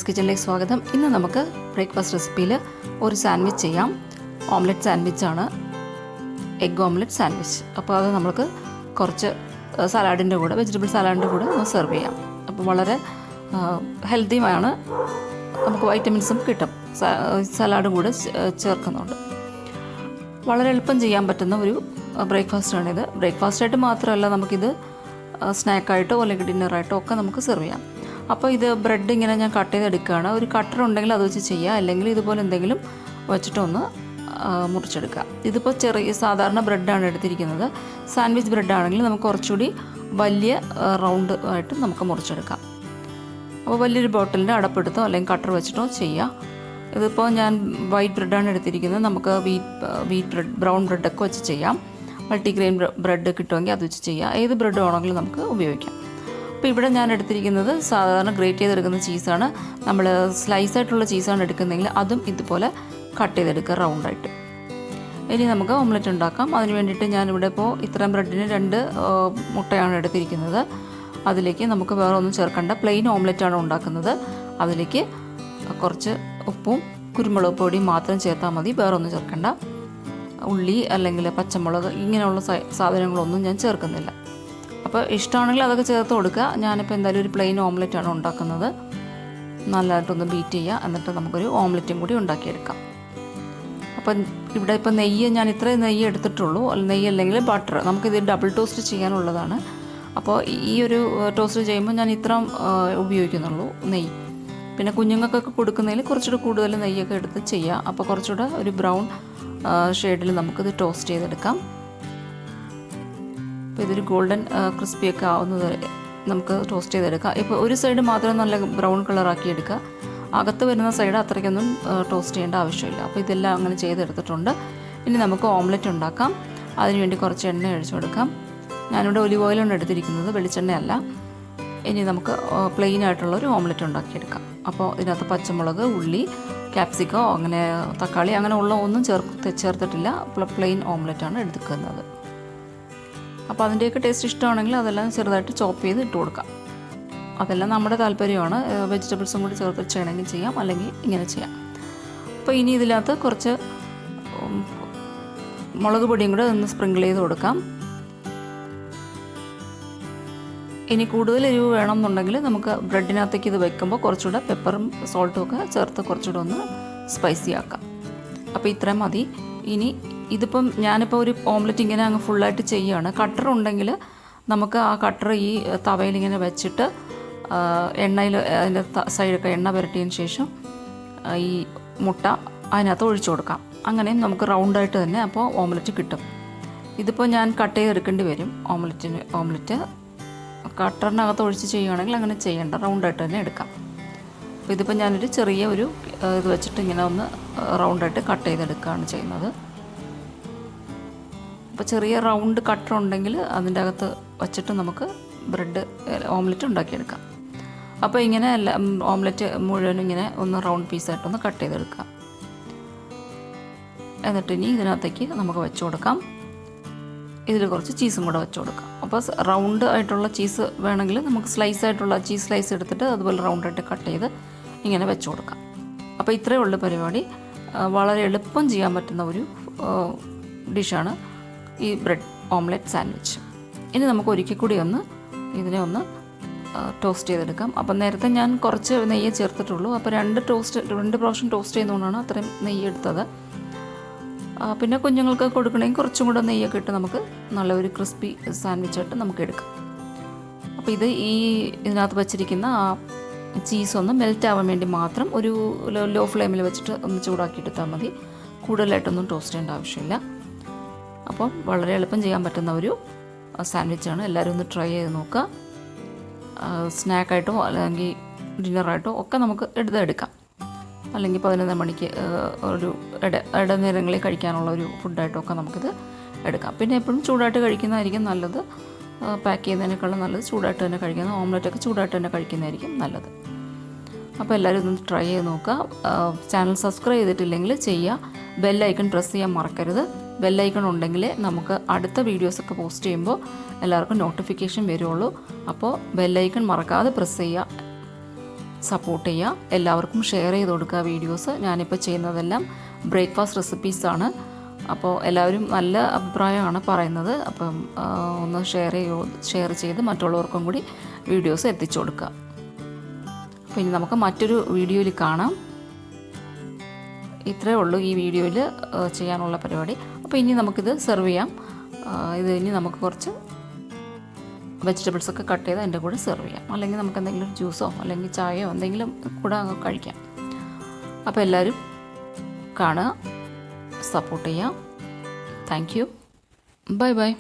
ഷാനാസ് കിച്ചണിലേക്ക് സ്വാഗതം. ഇന്ന് നമുക്ക് ബ്രേക്ക്ഫാസ്റ്റ് റെസിപ്പിയിൽ ഒരു സാൻഡ്വിച്ച് ചെയ്യാം. ഓംലെറ്റ് സാൻഡ്വിച്ചാണ്, എഗ് ഓംലെറ്റ് സാൻഡ്വിച്ച്. അപ്പോൾ അത് നമുക്ക് കുറച്ച് സലാഡിൻ്റെ കൂടെ, വെജിറ്റബിൾ സലാഡിൻ്റെ കൂടെ ഒന്ന് സെർവ് ചെയ്യാം. അപ്പോൾ വളരെ ഹെൽത്തിയുമാണ്, നമുക്ക് വൈറ്റമിൻസും കിട്ടും. സലാഡും കൂടെ ചേർക്കുന്നുണ്ട്. വളരെ എളുപ്പം ചെയ്യാൻ പറ്റുന്ന ഒരു ബ്രേക്ക്ഫാസ്റ്റാണിത്. ബ്രേക്ക്ഫാസ്റ്റായിട്ട് മാത്രമല്ല, നമുക്കിത് സ്നാക്കായിട്ടോ അല്ലെങ്കിൽ ഡിന്നറായിട്ടോ ഒക്കെ നമുക്ക് സെർവ് ചെയ്യാം. അപ്പോൾ ഇത് ബ്രെഡ് ഇങ്ങനെ ഞാൻ കട്ട് ചെയ്തെടുക്കുകയാണ്. ഒരു കട്ടർ ഉണ്ടെങ്കിൽ അത് വെച്ച് ചെയ്യുക, അല്ലെങ്കിൽ ഇതുപോലെ എന്തെങ്കിലും വെച്ചിട്ടൊന്ന് മുറിച്ചെടുക്കുക. ഇതിപ്പോൾ സാധാരണ ബ്രെഡാണ് എടുത്തിരിക്കുന്നത്. സാൻഡ്വിച്ച് ബ്രെഡാണെങ്കിൽ നമുക്ക് കുറച്ചുകൂടി വലിയ റൗണ്ട് ആയിട്ട് നമുക്ക് മുറിച്ചെടുക്കാം. അപ്പോൾ വലിയൊരു ബോട്ടിലിൻ്റെ അടപ്പെടുത്തോ അല്ലെങ്കിൽ കട്ടർ വെച്ചിട്ടോ ചെയ്യുക. ഇതിപ്പോൾ ഞാൻ വൈറ്റ് ബ്രെഡാണ് എടുത്തിരിക്കുന്നത്. നമുക്ക് വീറ്റ് ബ്രെഡ്, ബ്രൗൺ ബ്രെഡൊക്കെ വെച്ച് ചെയ്യാം. മൾട്ടിഗ്രെയിൻ ബ്രെഡ് കിട്ടുമെങ്കിൽ അത് വെച്ച് ചെയ്യാം. ഏത് ബ്രെഡ് വേണമെങ്കിലും നമുക്ക് ഉപയോഗിക്കാം. അപ്പോൾ ഇവിടെ ഞാൻ എടുത്തിരിക്കുന്നത് സാധാരണ ഗ്രേറ്റ് ചെയ്തെടുക്കുന്ന ചീസാണ്. നമ്മൾ സ്ലൈസായിട്ടുള്ള ചീസാണ് എടുക്കുന്നതെങ്കിൽ അതും ഇതുപോലെ കട്ട് ചെയ്തെടുക്കുക റൗണ്ടായിട്ട്. ഇനി നമുക്ക് ഓംലെറ്റ് ഉണ്ടാക്കാം. അതിന് വേണ്ടിയിട്ട് ഞാനിവിടെ ഇപ്പോൾ ഇത്രയും ബ്രെഡിന് 2 മുട്ടയാണ് എടുത്തിരിക്കുന്നത്. അതിലേക്ക് നമുക്ക് വേറെ ഒന്നും ചേർക്കേണ്ട, പ്ലെയിൻ ഓംലെറ്റാണ് ഉണ്ടാക്കുന്നത്. അതിലേക്ക് കുറച്ച് ഉപ്പും കുരുമുളക് പൊടിയും മാത്രം ചേർത്താൽ മതി, വേറെ ഒന്നും ചേർക്കേണ്ട. ഉള്ളി അല്ലെങ്കിൽ പച്ചമുളക് ഇങ്ങനെയുള്ള സാധനങ്ങളൊന്നും ഞാൻ ചേർക്കുന്നില്ല. അപ്പോൾ ഇഷ്ടമാണെങ്കിൽ അതൊക്കെ ചേർത്ത് കൊടുക്കുക. ഞാനിപ്പോൾ എന്തായാലും ഒരു പ്ലെയിൻ ഓംലെറ്റാണ് ഉണ്ടാക്കുന്നത്. നല്ലതായിട്ടൊന്ന് ബീറ്റ് ചെയ്യുക, എന്നിട്ട് നമുക്കൊരു ഓംലെറ്റും കൂടി ഉണ്ടാക്കിയെടുക്കാം. അപ്പം ഇവിടെ ഇപ്പോൾ നെയ്യ്, ഞാൻ ഇത്രയും നെയ്യ് എടുത്തിട്ടുള്ളൂ. നെയ്യ് അല്ലെങ്കിൽ ബട്ടർ, നമുക്കിത് ഡബിൾ ടോസ്റ്റ് ചെയ്യാനുള്ളതാണ്. അപ്പോൾ ഈ ഒരു ടോസ്റ്റ് ചെയ്യുമ്പോൾ ഞാൻ ഇത്ര ഉപയോഗിക്കുന്നുള്ളൂ നെയ്യ്. പിന്നെ കുഞ്ഞുങ്ങൾക്കൊക്കെ കൊടുക്കുന്നതിൽ കുറച്ചുകൂടെ കൂടുതൽ നെയ്യൊക്കെ എടുത്ത് ചെയ്യുക. അപ്പോൾ കുറച്ചുകൂടെ ഒരു ബ്രൗൺ ഷെയ്ഡിൽ നമുക്കിത് ടോസ്റ്റ് ചെയ്തെടുക്കാം. അപ്പോൾ ഇതൊരു ഗോൾഡൻ ക്രിസ്പിയൊക്കെ ആവുന്നത് വരെ നമുക്ക് ടോസ്റ്റ് ചെയ്തെടുക്കാം. ഇപ്പോൾ ഒരു സൈഡ് മാത്രം നല്ല ബ്രൗൺ കളറാക്കി എടുക്കുക. അകത്ത് വരുന്ന സൈഡ് അത്രയ്ക്കൊന്നും ടോസ്റ്റ് ചെയ്യേണ്ട ആവശ്യമില്ല. അപ്പോൾ ഇതെല്ലാം അങ്ങനെ ചെയ്തെടുത്തിട്ടുണ്ട്. ഇനി നമുക്ക് ഓംലെറ്റ് ഉണ്ടാക്കാം. അതിനുവേണ്ടി കുറച്ച് എണ്ണ ഒഴിച്ചു കൊടുക്കാം. ഞാനിവിടെ ഒലിവ് ഓയിലാണ് എടുത്തിരിക്കുന്നത്, വെളിച്ചെണ്ണയല്ല. ഇനി നമുക്ക് പ്ലെയിൻ ആയിട്ടുള്ളൊരു ഓംലെറ്റ് ഉണ്ടാക്കിയെടുക്കാം. അപ്പോൾ ഇതിനകത്ത് പച്ചമുളക്, ഉള്ളി, ക്യാപ്സിക്കോ, അങ്ങനെ തക്കാളി അങ്ങനെ ഉള്ള ഒന്നും ചേർത്തിട്ടില്ല. പ്ലെയിൻ ഓംലെറ്റാണ് എടുക്കുന്നത്. അപ്പോൾ അതിൻ്റെയൊക്കെ ടേസ്റ്റ് ഇഷ്ടമാണെങ്കിൽ അതെല്ലാം ചെറുതായിട്ട് ചോപ്പ് ചെയ്ത് ഇട്ട് കൊടുക്കാം. അതെല്ലാം നമ്മുടെ താല്പര്യമാണ്. വെജിറ്റബിൾസും കൂടി ചേർത്ത് ചെയ്യണമെങ്കിൽ ചെയ്യാം, അല്ലെങ്കിൽ ഇങ്ങനെ ചെയ്യാം. അപ്പോൾ ഇനി ഇതിനകത്ത് കുറച്ച് മുളക് പൊടിയും കൂടെ ഒന്ന് സ്പ്രിങ്കിൾ ചെയ്ത് കൊടുക്കാം. ഇനി കൂടുതൽ എരിവ് വേണമെന്നുണ്ടെങ്കിൽ നമുക്ക് ബ്രെഡിനകത്തേക്ക് ഇത് വെക്കുമ്പോൾ കുറച്ചുകൂടെ പെപ്പറും സോൾട്ടും ഒക്കെ ചേർത്ത് കുറച്ചുകൂടെ ഒന്ന് സ്പൈസി ആക്കാം. അപ്പോൾ ഇത്രയും മതി. ഇനി ഇതിപ്പം ഞാനിപ്പോൾ ഒരു ഓംലെറ്റ് ഇങ്ങനെ അങ്ങ് ഫുള്ളായിട്ട് ചെയ്യുകയാണ്. കട്ടർ ഉണ്ടെങ്കിൽ നമുക്ക് ആ കട്ടർ ഈ തവയിൽ ഇങ്ങനെ വെച്ചിട്ട് എണ്ണയിൽ അതിൻ്റെ സൈഡൊക്കെ എണ്ണ പുരട്ടിയതിന് ശേഷം ഈ മുട്ട അതിനകത്ത് ഒഴിച്ചു കൊടുക്കാം. അങ്ങനെയും നമുക്ക് റൗണ്ടായിട്ട് തന്നെ അപ്പോൾ ഓംലെറ്റ് കിട്ടും. ഇതിപ്പോൾ ഞാൻ കട്ട് ചെയ്തെടുക്കേണ്ടി വരും. ഓംലെറ്റ് കട്ടറിനകത്ത് ഒഴിച്ച് ചെയ്യുകയാണെങ്കിൽ അങ്ങനെ ചെയ്യേണ്ട, റൗണ്ടായിട്ട് തന്നെ എടുക്കാം. അപ്പോൾ ഇതിപ്പോൾ ഞാനൊരു ചെറിയ ഒരു ഇത് വെച്ചിട്ട് ഇങ്ങനെ ഒന്ന് റൗണ്ടായിട്ട് കട്ട് ചെയ്തെടുക്കുകയാണ് ചെയ്യുന്നത്. അപ്പോൾ ചെറിയ റൗണ്ട് കട്ടർ ഉണ്ടെങ്കിൽ അതിൻ്റെ അകത്ത് വച്ചിട്ട് നമുക്ക് ഓംലെറ്റ് ഉണ്ടാക്കിയെടുക്കാം. അപ്പോൾ ഇങ്ങനെ ഓംലെറ്റ് മുഴുവനും ഇങ്ങനെ ഒന്ന് റൗണ്ട് പീസായിട്ടൊന്ന് കട്ട് ചെയ്തെടുക്കാം. എന്നിട്ട് ഇനി ഇതിനകത്തേക്ക് നമുക്ക് വെച്ച് കൊടുക്കാം. ഇതിൽ കുറച്ച് ചീസും കൂടെ വെച്ച് കൊടുക്കാം. അപ്പോൾ റൗണ്ട് ആയിട്ടുള്ള ചീസ് വേണമെങ്കിൽ നമുക്ക് സ്ലൈസായിട്ടുള്ള ചീസ് സ്ലൈസ് എടുത്തിട്ട് അതുപോലെ റൗണ്ടായിട്ട് കട്ട് ചെയ്ത് ഇങ്ങനെ വെച്ച് കൊടുക്കാം. അപ്പോൾ ഇത്രയേ ഉള്ളൂ പരിപാടി. വളരെ എളുപ്പം ചെയ്യാൻ പറ്റുന്ന ഒരു ഡിഷാണ് ഈ ബ്രെഡ് ഓംലെറ്റ് സാൻഡ്വിച്ച്. ഇനി നമുക്ക് ഒരിക്കൽ കൂടി ഇതിനെ ഒന്ന് ടോസ്റ്റ് ചെയ്തെടുക്കാം. അപ്പം നേരത്തെ ഞാൻ കുറച്ച് നെയ്യ് ചേർത്തിട്ടുള്ളൂ. അപ്പോൾ 2 പ്രാവശ്യം ടോസ്റ്റ് ചെയ്യുന്നതുകൊണ്ടാണ് അത്രയും നെയ്യ് എടുത്തത്. പിന്നെ കുഞ്ഞുങ്ങൾക്ക് കൊടുക്കണമെങ്കിൽ കുറച്ചും കൂടെ നെയ്യൊക്കെ ഇട്ട് നമുക്ക് നല്ലൊരു ക്രിസ്പി സാൻഡ്വിച്ചായിട്ട് നമുക്ക് എടുക്കാം. അപ്പോൾ ഇതിനകത്ത് വെച്ചിരിക്കുന്ന ആ ചീസൊന്ന് മെൽറ്റ് ആവാൻ വേണ്ടി മാത്രം ഒരു ലോ ഫ്ലെയിമിൽ വെച്ചിട്ട് ഒന്ന് ചൂടാക്കിയെടുത്താൽ മതി. കൂടുതലായിട്ടൊന്നും ടോസ്റ്റ് ചെയ്യേണ്ട ആവശ്യമില്ല. അപ്പോൾ വളരെ എളുപ്പം ചെയ്യാൻ പറ്റുന്ന ഒരു സാൻഡ്വിച്ചാണ്. എല്ലാവരും ഒന്ന് ട്രൈ ചെയ്ത് നോക്കുക. സ്നാക്കായിട്ടോ അല്ലെങ്കിൽ ഡിന്നറായിട്ടോ ഒക്കെ നമുക്ക് എടുക്കാം. അല്ലെങ്കിൽ 11 മണിക്ക് ഒരു ഇടനേരങ്ങളിൽ കഴിക്കാനുള്ള ഒരു ഫുഡായിട്ടൊക്കെ നമുക്കിത് എടുക്കാം. പിന്നെ എപ്പോഴും ചൂടായിട്ട് കഴിക്കുന്നതായിരിക്കും നല്ലത്. പാക്ക് ചെയ്യുന്നതിനേക്കാളും നല്ലത് ചൂടായിട്ട് തന്നെ കഴിക്കുന്നത്. ഓംലെറ്റൊക്കെ ചൂടായിട്ട് തന്നെ കഴിക്കുന്നതായിരിക്കും നല്ലത്. അപ്പോൾ എല്ലാവരും ഒന്ന് ട്രൈ ചെയ്ത് നോക്കുക. ചാനൽ സബ്സ്ക്രൈബ് ചെയ്തിട്ടില്ലെങ്കിൽ ചെയ്യുക. ബെല്ലൈക്കൺ പ്രസ് ചെയ്യാൻ മറക്കരുത്. ബെല്ലൈക്കൺ ഉണ്ടെങ്കിൽ നമുക്ക് അടുത്ത വീഡിയോസൊക്കെ പോസ്റ്റ് ചെയ്യുമ്പോൾ എല്ലാവർക്കും നോട്ടിഫിക്കേഷൻ വരുള്ളൂ. അപ്പോൾ ബെല്ലൈക്കൺ മറക്കാതെ പ്രസ് ചെയ്യുക. സപ്പോർട്ട് ചെയ്യുക. എല്ലാവർക്കും ഷെയർ ചെയ്ത് കൊടുക്കുക വീഡിയോസ്. ഞാനിപ്പോൾ ചെയ്യുന്നതെല്ലാം ബ്രേക്ക്ഫാസ്റ്റ് റെസിപ്പീസാണ്. അപ്പോൾ എല്ലാവരും നല്ല അഭിപ്രായമാണ് പറയുന്നത്. അപ്പം ഒന്ന് ഷെയർ ചെയ്ത് മറ്റുള്ളവർക്കും കൂടി വീഡിയോസ് എത്തിച്ചു കൊടുക്കുക. അപ്പോൾ ഇനി നമുക്ക് മറ്റൊരു വീഡിയോയിൽ കാണാം. ഇത്രയേ ഉള്ളൂ ഈ വീഡിയോയിൽ ചെയ്യാനുള്ള പരിപാടി. അപ്പോൾ ഇനി നമുക്കിത് സെർവ് ചെയ്യാം. ഇനി നമുക്ക് കുറച്ച് വെജിറ്റബിൾസൊക്കെ കട്ട് ചെയ്ത് അതിൻ്റെ കൂടെ സെർവ് ചെയ്യാം. അല്ലെങ്കിൽ നമുക്ക് എന്തെങ്കിലും ജ്യൂസോ അല്ലെങ്കിൽ ചായയോ എന്തെങ്കിലും കൂടെ അങ്ങ് കഴിക്കാം. അപ്പോൾ എല്ലാവരും കാണുക, സപ്പോർട്ട് ചെയ്യാം. Thank you. Bye bye.